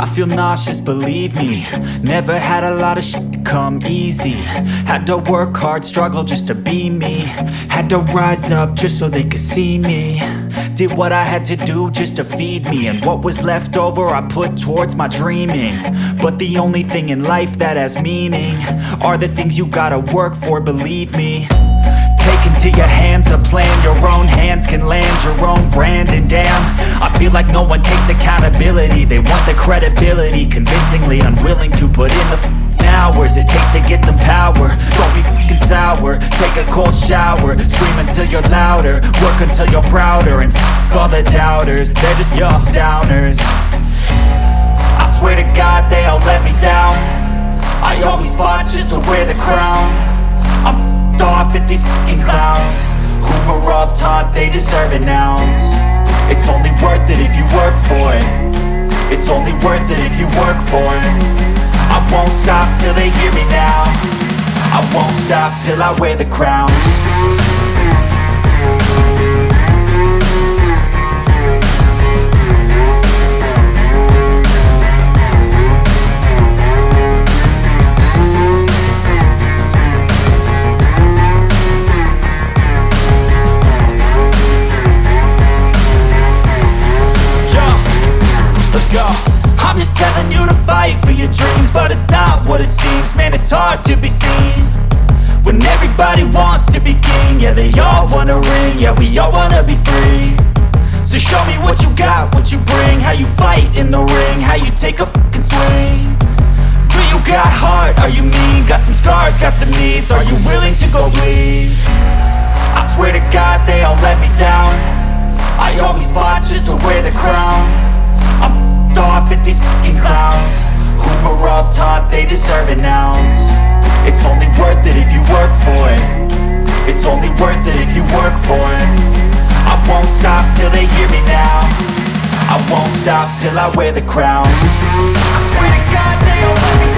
I feel nauseous, believe me. Never had a lot of shit come easy. Had to work hard, struggle just to be me. Had to rise up just so they could see me. Did what I had to do just to feed me, and what was left over I put towards my dreaming. But the only thing in life that has meaning are the things you gotta work for, believe me. Take into your hands a plan, your own hands can land your own brand. And damn, I feel like no one takes accountability. They want the credibility, convincingly unwilling to put in the hours it takes to get some power. Don't be f***ing sour, take a cold shower. Scream until you're louder, work until you're prouder. And f*** all the doubters, they're just your downers. I swear to God they all let me down. I always fought just to wear the crown. I'm off at these fucking clowns who were all taught they deserve an ounce. It's only worth it if you work for it. It's only worth it if you work for it. I won't stop till they hear me now. I won't stop till I wear the crown. I'm just telling you to fight for your dreams, but it's not what it seems. Man, it's hard to be seen when everybody wants to be king. Yeah, they all wanna ring, yeah, we all wanna be free. So show me what you got, what you bring, how you fight in the ring, how you take a fucking swing. Do you got heart, are you mean? Got some scars, got some needs, are you willing to go bleed? I swear to God they all let me down. I always fought just to wear the crown. I'm off at these fucking clowns who were all taught they deserve an ounce. It's only worth it if you work for it. It's only worth it if you work for it. I won't stop till they hear me now. I won't stop till I wear the crown. I swear to God they all let me